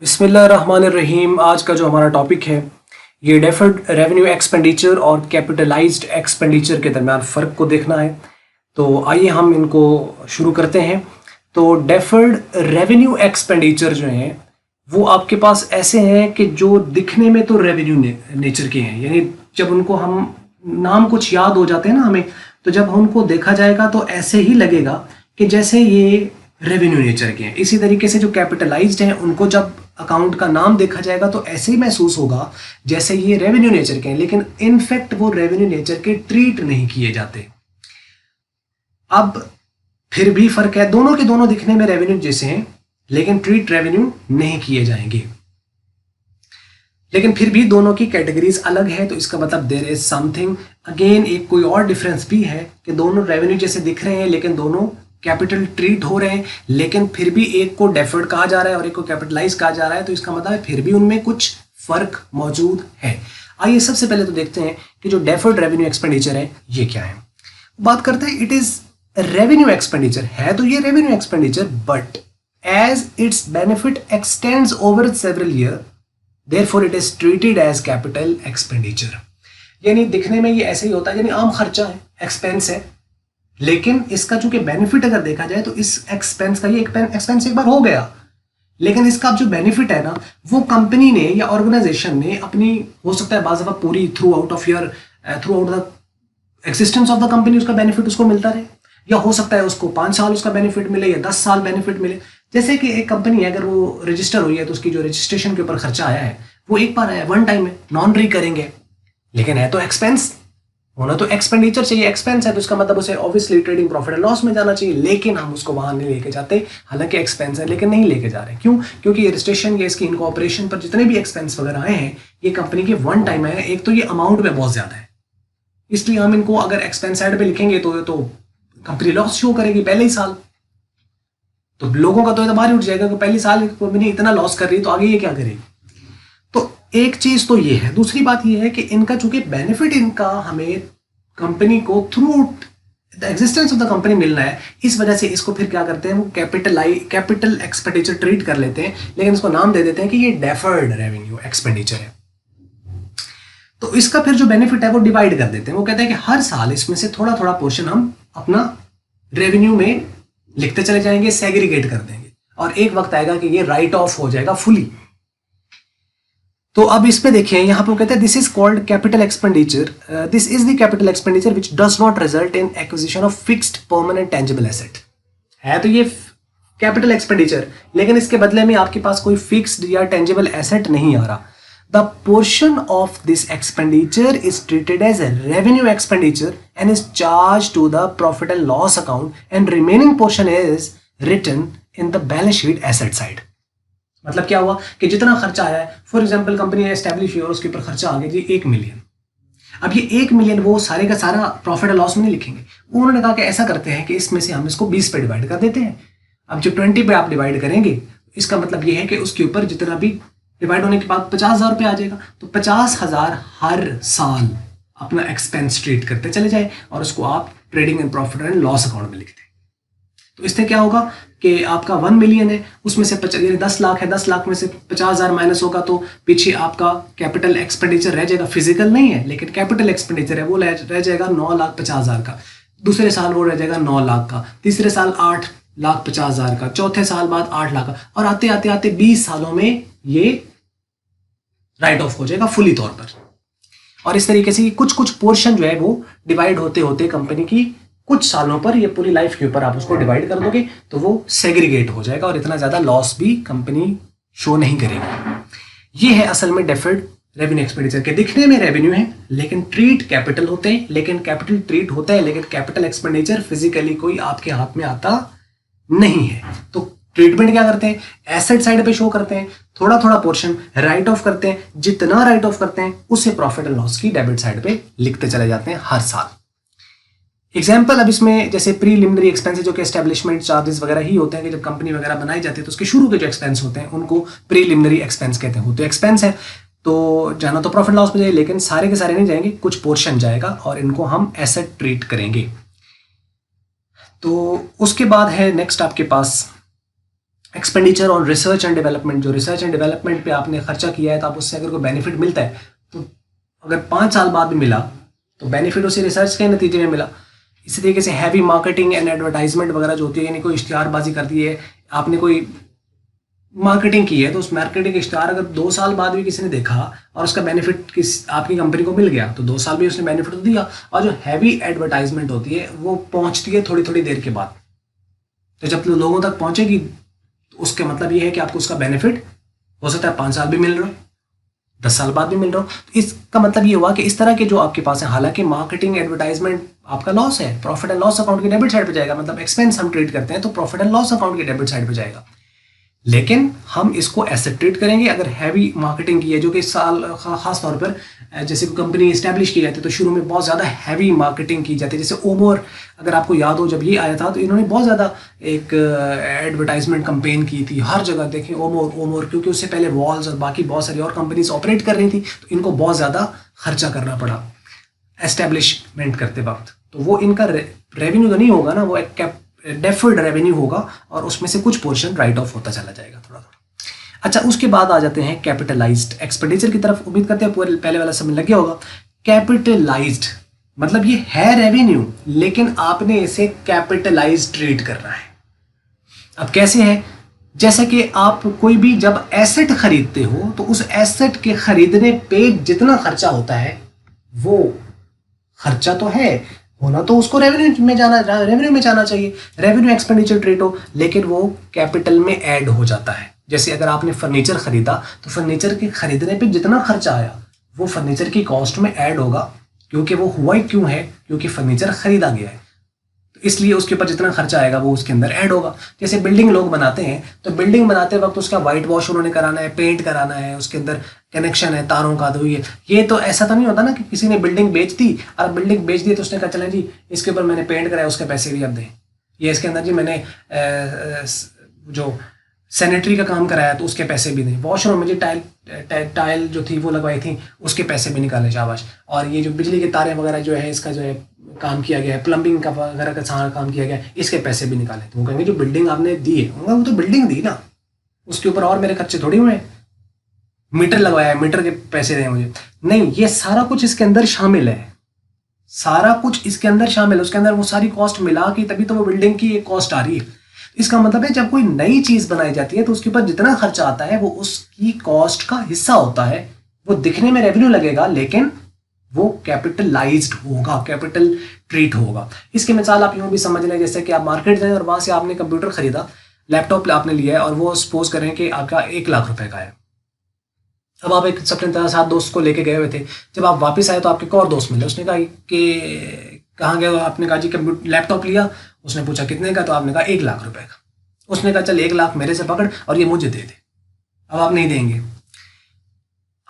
बिस्मिल्लाहिर्रहमानिर्रहीम। आज का जो हमारा टॉपिक है ये डेफर्ड रेवेन्यू एक्सपेंडिचर और कैपिटलाइज्ड एक्सपेंडिचर के दरमियान फ़र्क को देखना है। तो आइए हम इनको शुरू करते हैं। तो डेफर्ड रेवेन्यू एक्सपेंडिचर जो हैं वो आपके पास ऐसे हैं कि जो दिखने में तो रेवेन्यू नेचर के हैं, यानी जब उनको हम नाम कुछ याद हो जाते हैं ना हमें, तो जब उनको देखा जाएगा तो ऐसे ही लगेगा कि जैसे ये रेवेन्यू नेचर के हैं। इसी तरीके से जो कैपिटलाइज्ड हैं उनको जब अकाउंट का नाम देखा जाएगा तो ऐसे ही महसूस होगा जैसे ये रेवेन्यू नेचर के हैं, लेकिन इनफैक्ट वो रेवेन्यू नेचर के ट्रीट नहीं किए जाते। अब फिर भी फर्क है, दोनों के दोनों दिखने में रेवेन्यू जैसे हैं लेकिन ट्रीट रेवेन्यू नहीं किए जाएंगे, लेकिन फिर भी दोनों की कैटेगरीज अलग है। तो इसका मतलब देयर इज समथिंग अगेन, एक कोई और डिफरेंस भी है कि दोनों रेवेन्यू जैसे दिख रहे हैं लेकिन दोनों कैपिटल ट्रीट हो रहे हैं, लेकिन फिर भी एक को डेफर्ड कहा जा रहा है और एक को कैपिटलाइज कहा जा रहा है। तो इसका मतलब है फिर भी उनमें कुछ फर्क मौजूद है। आइए सबसे पहले तो देखते हैं कि जो डेफर्ड रेवेन्यू एक्सपेंडिचर है ये क्या है। बात करते हैं, इट इज रेवेन्यू एक्सपेंडिचर है, तो ये revenue expenditure but as its benefit extends over several year therefore it is treated as capital expenditure. यानी दिखने में ये ऐसे ही होता है, यानी आम खर्चा है, एक्सपेंस है, लेकिन इसका चूंकि बेनिफिट अगर देखा जाए तो इस एक्सपेंस का ये एक्सपेंस एक बार हो गया, लेकिन इसका जो बेनिफिट है ना वो कंपनी ने या ऑर्गेनाइजेशन ने अपनी, हो सकता है बाज़ दफ़ा पूरी through out the existence of the company उसका बेनिफिट उसको मिलता रहे, या हो सकता है उसको 5 साल उसका बेनिफिट मिले या 10 साल बेनिफिट मिले। जैसे कि एक कंपनी है, अगर वो रजिस्टर हुई है तो उसकी जो रजिस्ट्रेशन के ऊपर खर्चा आया है वो एक बार आया, वन टाइम है, नॉन रिकरिंग है, लेकिन है तो एक्सपेंस, होना तो एक्सपेंडिचर चाहिए, एक्सपेंस है तो इसका मतलब उसे obviously trading profit and loss में जाना चाहिए, लेकिन हम उसको वहां नहीं लेके जाते। हालांकि एक्सपेंस है लेकिन नहीं लेके जा रहे। क्यों? क्योंकि ये रजिस्ट्रेशन या इसकी इनकॉर्पोरेशन पर जितने भी एक्सपेंस वगैरह आए हैं ये कंपनी के वन टाइम है। एक तो ये अमाउंट में बहुत ज्यादा है, इसलिए हम इनको अगर एक्सपेंस साइड पे लिखेंगे तो कंपनी लॉस शो करेगी पहले ही साल। तो लोगों का तो एतबार ही उठ जाएगा कि पहले साल कंपनी इतना लॉस कर रही है तो आगे ये क्या करेगी। तो एक चीज तो ये है। दूसरी बात ये है कि इनका चूंकि बेनिफिट इनका हमें कंपनी को through the existence of the company मिलना है, इस वजह से इसको फिर क्या करते हैं, वो कैपिटल एक्सपेंडिचर ट्रीट कर लेते हैं, लेकिन इसको नाम दे देते हैं कि ये डेफर्ड रेवेन्यू एक्सपेंडिचर है। तो इसका फिर जो बेनिफिट है वो डिवाइड कर देते हैं। वो कहते हैं कि हर साल इसमें से थोड़ा थोड़ा पोर्शन हम अपना रेवेन्यू में लिखते चले जाएंगे, सेग्रीगेट कर देंगे, और एक वक्त आएगा कि ये राइट ऑफ हो जाएगा फुली। तो अब इस पे देखें, यहां पे वो कहते हैं this is called capital expenditure, this is the capital expenditure which does not result in acquisition of fixed permanent tangible asset. है तो ये कैपिटल एक्सपेंडिचर, लेकिन इसके बदले में आपके पास कोई फिक्स्ड या टेंजिबल एसेट नहीं आ रहा। The portion of this expenditure is treated as revenue expenditure and is charge to the profit and loss account and remaining portion is written in the balance sheet asset side. मतलब क्या हुआ कि जितना खर्चा आया है, फॉर एग्जांपल कंपनी ने establish हुई और उसके ऊपर खर्चा आ गया जी 1 मिलियन। अब ये 1 मिलियन वो सारे का सारा प्रॉफिट एंड लॉस में नहीं लिखेंगे, उन्होंने कहा कि ऐसा करते हैं कि इसमें से हम इसको 20 पे डिवाइड कर देते हैं। अब जो 20 पे आप डिवाइड करेंगे इसका मतलब ये है कि उसके ऊपर जितना भी डिवाइड होने के बाद 50,000 रुपये आ जाएगा, तो 50,000 हर साल अपना एक्सपेंस ट्रीट करते चले जाए और उसको आप trading and profit and loss account में लिख दें। तो इससे क्या होगा कि आपका 1 मिलियन है, उसमें से 10 लाख है, 10 लाख में से 50,000 माइनस होगा तो पीछे आपका कैपिटल एक्सपेंडिचर रह जाएगा, फिजिकल नहीं है लेकिन कैपिटल एक्सपेंडिचर है, वो रह जाएगा 9,50,000 का। दूसरे साल वो रह जाएगा 9 लाख का, तीसरे साल 8,50,000 का, चौथे साल बाद 8 लाख का, और आते आते आते 20 सालों में ये राइट ऑफ हो जाएगा फुली तौर पर। और इस तरीके से कुछ कुछ पोर्शन जो है वो डिवाइड होते होते कंपनी की कुछ सालों पर, ये पूरी लाइफ के ऊपर आप उसको डिवाइड कर दोगे तो वो सेग्रीगेट हो जाएगा और इतना ज्यादा लॉस भी कंपनी शो नहीं करेगी। ये है असल में डेफर्ड रेवेन्यू एक्सपेंडिचर के। दिखने में रेवेन्यू है लेकिन ट्रीट कैपिटल होते हैं, लेकिन कैपिटल ट्रीट होता है लेकिन कैपिटल एक्सपेंडिचर फिजिकली कोई आपके हाथ में आता नहीं है। तो ट्रीटमेंट क्या करते हैं, एसेट साइड पे शो करते हैं, थोड़ा थोड़ा पोर्शन राइट ऑफ करते हैं, जितना राइट ऑफ करते हैं उससे प्रॉफिट एंड लॉस की डेबिट साइड पे लिखते चले जाते हैं हर साल। एग्जाम्पल, अब इसमें जैसे प्रीलिमिनरी एक्सपेंसेस जो कि एस्टेब्लिशमेंट चार्जेस वगैरह ही होते हैं कि जब कंपनी वगैरह बनाई जाती है तो उसके शुरू के जो एक्सपेंस होते हैं उनको प्रीलिमिनरी एक्सपेंस कहते हैं। वो तो एक्सपेंस है तो जाना तो प्रॉफिट लॉस में जाए, लेकिन सारे के सारे नहीं जाएंगे, कुछ पोर्शन जाएगा और इनको हम एसेट ट्रीट करेंगे। तो उसके बाद है नेक्स्ट आपके पास expenditure on research and development, जो रिसर्च एंड डेवलपमेंट पे आपने खर्चा किया है तो आप उससे अगर कोई बेनिफिट मिलता है तो अगर 5 साल बाद भी मिला तो बेनिफिट उसी रिसर्च के नतीजे में मिला। इसी तरीके से हैवी मार्केटिंग एंड एडवर्टाइजमेंट वगैरह जो होती है, यानी कोई इश्तिहारबाजी कर दी है, आपने कोई मार्केटिंग की है तो उस मार्केटिंग के इश्तिहार अगर 2 साल बाद भी किसी ने देखा और उसका बेनिफिट किस आपकी कंपनी को मिल गया तो 2 साल भी उसने बेनिफिट तो दिया। और जो हैवी एडवर्टाइजमेंट होती है वो पहुंचती है थोड़ी थोड़ी देर के बाद, तो जब लोगों तक पहुंचेगी तो उसका मतलब ये है कि आपको उसका बेनिफिट हो सकता है 5 साल भी मिल रहा हो, 10 साल बाद भी मिल रहा हो। तो इसका मतलब ये हुआ कि इस तरह के जो आपके पास है, हालांकि मार्केटिंग एडवर्टाइजमेंट आपका लॉस है, प्रॉफिट एंड लॉस अकाउंट की डेबिट साइड पे जाएगा, मतलब एक्सपेंस हम ट्रीट करते हैं तो प्रॉफिट एंड लॉस अकाउंट की डेबिट साइड पे जाएगा। लेकिन हम इसको एसेट ट्रीट करेंगे अगर हैवी मार्केटिंग की है, जो कि खास तौर पर जैसे कंपनी इस्टेब्लिश की जाती है तो शुरू में बहुत ज़्यादा हैवी मार्केटिंग की जाती है। जैसे ओमोर, अगर आपको याद हो जब ये आया था तो इन्होंने बहुत ज़्यादा एक एडवर्टाइजमेंट कंपेन की थी, हर जगह देखें ओमोर ओमोर, क्योंकि उससे पहले वॉल्स और बाकी बहुत सारी और कंपनीज ऑपरेट कर रही थी तो इनको बहुत ज़्यादा खर्चा करना पड़ा एस्टेब्लिशमेंट करते वक्त। तो वो इनका रेवेन्यू तो नहीं होगा ना, वो एक डेफर्ड रेवेन्यू होगा और उसमें से कुछ पोर्शन राइट ऑफ होता चला जाएगा थोड़ा थोड़ा। अच्छा, उसके बाद आ जाते हैं कैपिटलाइज्ड एक्सपेंडिचर की तरफ। उम्मीद करते हैं पूरे पहले वाला समझ लग गया होगा। कैपिटलाइज्ड मतलब ये है रेवेन्यू लेकिन आपने इसे कैपिटलाइज ट्रीट करना है। अब कैसे है? जैसे कि आप कोई भी जब एसेट खरीदते हो तो उस एसेट के खरीदने पे जितना खर्चा होता है वो खर्चा तो है, होना तो उसको रेवेन्यू में जाना चाहिए, रेवेन्यू एक्सपेंडिचर ट्रीट हो, लेकिन वो कैपिटल में ऐड हो जाता है। जैसे अगर आपने फर्नीचर खरीदा तो फर्नीचर के खरीदने पे जितना खर्चा आया वो फर्नीचर की कॉस्ट में ऐड होगा, क्योंकि वो हुआ ही क्यों है, क्योंकि फर्नीचर खरीदा गया है, तो इसलिए उसके ऊपर जितना खर्चा आएगा वो उसके अंदर ऐड होगा। जैसे बिल्डिंग लोग बनाते हैं तो बिल्डिंग बनाते वक्त उसका वाइट वॉश उन्होंने कराना है, पेंट कराना है, उसके अंदर कनेक्शन है तारों का, तो ये तो ऐसा तो नहीं होता ना कि किसी ने बिल्डिंग बेच दी और बिल्डिंग बेच दी तो उसने कहा चलें जी इसके ऊपर मैंने पेंट कराया उसके पैसे भी अब दें, ये इसके अंदर जी मैंने जो सैनिटरी का काम कराया तो उसके पैसे भी दें, वॉशरूम में जी टाइल जो थी वो लगवाई थी उसके पैसे भी निकाले शाबाश, और ये जो बिजली के तारे वगैरह जो है इसका जो है काम किया गया है, प्लम्बिंग का वगैरह का सारा काम किया गया है, इसके पैसे भी निकाले। तो वो कहेंगे जो बिल्डिंग आपने दी है, वो तो बिल्डिंग दी ना, उसके ऊपर और मेरे खर्चे थोड़ी हुए, मीटर लगवाया है मीटर के पैसे दें मुझे, नहीं, ये सारा कुछ इसके अंदर शामिल है, सारा कुछ इसके अंदर शामिल है, उसके अंदर वो सारी कॉस्ट मिला के तभी तो वो बिल्डिंग की एक कॉस्ट आ रही है। इसका मतलब है जब कोई नई चीज बनाई जाती है तो उसके ऊपर जितना खर्चा आता है वो उसकी कॉस्ट का हिस्सा होता है, वो दिखने में रेवेन्यू लगेगा लेकिन वो कैपिटलाइज्ड होगा, कैपिटल ट्रीट होगा। इसकी मिसाल आप यूं भी समझ लें जैसे कि आप मार्केट गए और वहां से आपने कंप्यूटर खरीदा, लैपटॉप आपने लिया है और वो सपोज करें कि आपका 1 लाख रुपए का है। अब आप एक अपने साथ दोस्त को लेके गए हुए थे, जब आप वापस आए तो आपके एक और दोस्त मिले, उसने कहा कि कहाँ गए? आपने कहा जी कंप्यूटर लैपटॉप लिया, उसने पूछा कितने का, तो आपने कहा 1 लाख रुपए का। उसने कहा चल 1 लाख मेरे से पकड़ और ये मुझे दे दे। अब आप नहीं देंगे,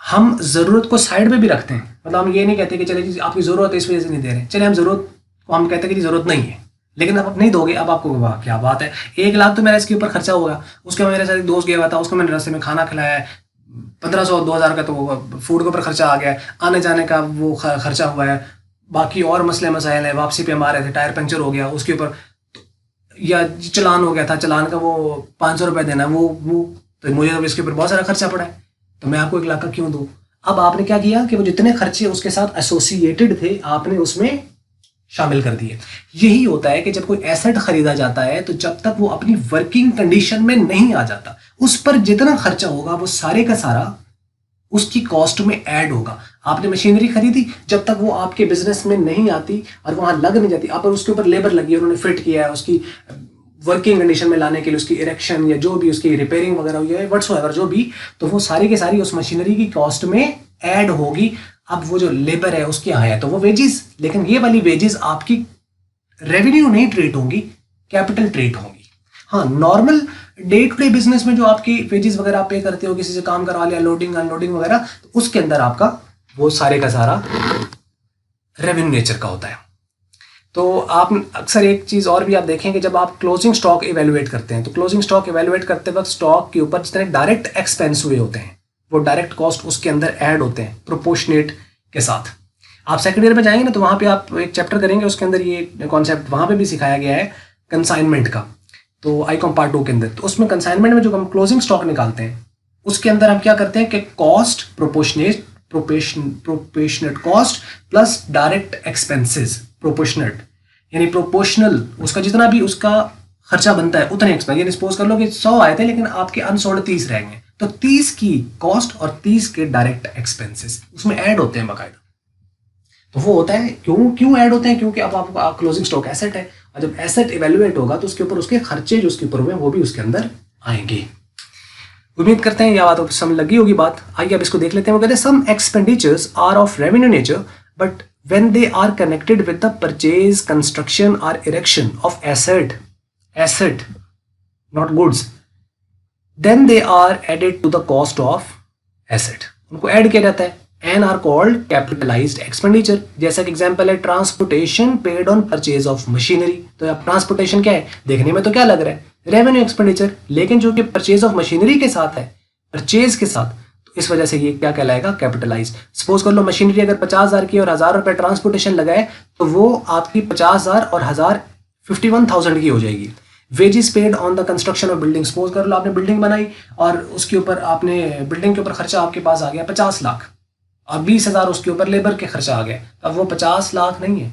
हम जरूरत को साइड में भी रखते हैं, मतलब हम ये नहीं कहते कि चले जी आपकी जरूरत है इस वजह से नहीं दे रहे, चले हम जरूरत को हम कहते हैं कि जरूरत नहीं है, लेकिन अब आप नहीं दोगे, अब आपको वाह क्या बात है 1 लाख तो मेरा इसके ऊपर खर्चा होगा, उसके मेरे साथ एक दोस्त गया हुआ था, उसको मैंने रास्ते में खाना खिलाया है, 1500-2000 का तो फूड के ऊपर खर्चा आ गया है, आने जाने का वो खर्चा हुआ है, बाकी और मसले मसाइल है, वापसी पे हम आ रहे थे टायर पंचर हो गया उसके ऊपर, या चलान हो गया था, चलान का वो 500 रुपये देना, वो तो मुझे तो इसके ऊपर बहुत सारा खर्चा पड़ा है, तो मैं आपको 1 लाख का क्यों दूं? अब आपने क्या किया कि वो जितने खर्चे उसके साथ एसोसिएटेड थे आपने उसमें शामिल कर दिए। यही होता है कि जब कोई एसेट खरीदा जाता है तो जब तक वो अपनी वर्किंग कंडीशन में नहीं आ जाता उस पर जितना खर्चा होगा वो सारे का सारा उसकी कॉस्ट में ऐड होगा। आपने मशीनरी खरीदी, जब तक वो आपके बिजनेस में नहीं आती और वहां लग नहीं जाती, आप उसके ऊपर लेबर लगी है, उन्होंने फिट किया है, उसकी वर्किंग कंडीशन में लाने के लिए उसकी इरेक्शन या जो भी उसकी रिपेयरिंग वगैरह हुई है व्हाट्सएवर जो भी, तो वो सारी की सारी उस मशीनरी की कॉस्ट में ऐड होगी। अब वो जो लेबर है उसकी आया तो वो वेजेस, लेकिन ये वाली वेजेस आपकी रेवेन्यू नहीं ट्रीट होंगी, कैपिटल ट्रीट होंगी। हाँ, normal day to day business में जो आपकी वेजेस वगैरह आप पे करते हो, किसी से काम करवा लिया, लोडिंग अनलोडिंग वगैरह, तो उसके अंदर आपका वो सारे का सारा रेवेन्यू नेचर का होता है। तो आप अक्सर एक चीज और भी आप देखें कि जब आप क्लोजिंग स्टॉक इवेलुएट करते हैं तो क्लोजिंग स्टॉक इवेलुएट करते वक्त स्टॉक के ऊपर जितने डायरेक्ट एक्सपेंस हुए होते हैं वो डायरेक्ट कॉस्ट उसके अंदर ऐड होते हैं प्रोपोर्शनेट के साथ। आप सेकंड ईयर में जाएंगे ना तो वहां पे आप एक चैप्टर करेंगे, उसके अंदर ये कॉन्सेप्ट वहां पे भी सिखाया गया है कंसाइनमेंट का, तो आईकॉम पार्ट 2 के अंदर, तो उसमें कंसाइनमेंट में जो हम क्लोजिंग स्टॉक निकालते हैं उसके अंदर हम क्या करते हैं कि cost proportionate cost plus direct expenses proportionate, यानी प्रोपोर्शनल उसका जितना भी उसका खर्चा बनता है उतने एक्सपेंस, यानी सपोज कर लो कि 100 आए थे लेकिन आपके अनसोल्ड 30 रह गए, तो 30 की कॉस्ट और 30 के डायरेक्ट एक्सपेंसेस उसमें ऐड होते हैं बाकायदा। तो वो होता है क्यों ऐड होते हैं, क्योंकि अब आपका क्लोजिंग स्टॉक एसेट है और जब एसेट इवेल्युएट होगा तो उसके ऊपर उसके खर्चे जो उसके ऊपर हुए वो भी उसके अंदर आएंगे। उम्मीद करते हैं यह बात समझ लगी होगी बात। आइए अब इसको देख लेते हैं। वो कहते हैं some expenditures are of revenue nature but when they are connected with the purchase construction और erection of asset not goods then they are added to the cost of asset. उनको ऐड किया जाता है and are called capitalized expenditure। जैसा कि example है transportation paid on purchase of machinery. तो अब ट्रांसपोर्टेशन क्या है, देखने में तो क्या लग रहा है रेवेन्यू एक्सपेंडिचर, लेकिन जो कि परचेज ऑफ मशीनरी के साथ है, परचेज के साथ, तो इस वजह से ये क्या कहलाएगा, कैपिटलाइज। सपोज कर लो मशीनरी अगर 50,000 की और 1,000 रुपये ट्रांसपोर्टेशन लगाए तो वो आपकी 50,000 और 1,000 51,000 की हो जाएगी। Wages paid on the construction of building, suppose कर लो आपने बिल्डिंग बनाई और उसके ऊपर आपने बिल्डिंग के ऊपर खर्चा आपके पास आ गया 50 लाख और 20,000 उसके ऊपर लेबर के खर्चा आ गया, अब वो 50 लाख नहीं है,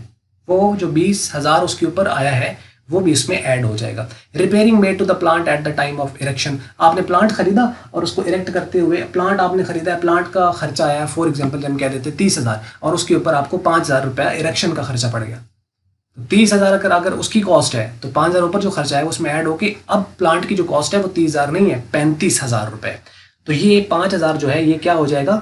वो जो 20,000 उसके ऊपर आया है वो भी इसमें ऐड हो जाएगा। Repairing made to the plant at the time of erection, आपने प्लांट खरीदा और उसको इरेक्ट करते हुए प्लांट आपने खरीदा है, प्लांट का खर्चा आया फॉर एग्जांपल हम कह देते 30,000 और उसके ऊपर आपको 5,000 रुपया इरेक्शन का खर्चा पड़ गया। तो 30,000 अगर उसकी कॉस्ट है तो 5,000 ऊपर जो खर्चा है उसमें ऐड होके अब प्लांट की जो कॉस्ट है वो 30,000 नहीं है 35,000 रुपये। तो ये 5,000 जो है ये क्या हो जाएगा,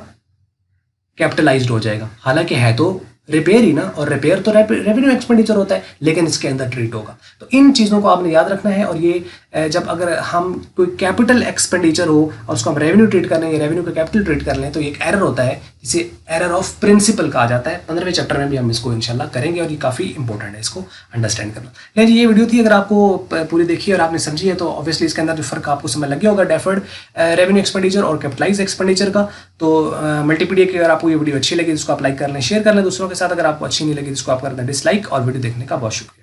कैपिटलाइज्ड हो जाएगा। हालांकि है तो रिपेयर ही ना, और रिपेयर तो रेवेन्यू एक्सपेंडिचर होता है लेकिन इसके अंदर ट्रीट होगा। तो इन चीज़ों को आपने याद रखना है। और ये जब अगर हम कोई कैपिटल एक्सपेंडिचर हो और उसको हम रेवेन्यू ट्रीट कर लें, रेवेन्यू का कैपिटल ट्रीट कर लें, तो एक एरर होता है जिसे एरर ऑफ प्रिंसिपल कहा जाता है। 15वें चैप्टर में भी हम इसको इंशाल्लाह करेंगे और ये काफ़ी इंपॉर्टेंट है इसको अंडरस्टैंड करना। लेकिन ये वीडियो थी, अगर आपको पूरी देखी और आपने समझी है तो ऑब्वियसली इसके अंदर जो फर्क आपको समझ लग गया होगा डेफर्ड रेवेन्यू एक्सपेंडिचर और कैपिटलाइज एक्सपेंडिचर का। तो मल्टीपीडिया की अगर आपको ये वीडियो अच्छी लगी तो इसको आप लाइक कर लें, शेयर कर लें दूसरों के साथ। अगर आपको अच्छी नहीं लगी तो इसको आप कर दें डिसलाइक। और वीडियो देखने का बहुत शुक्रिया।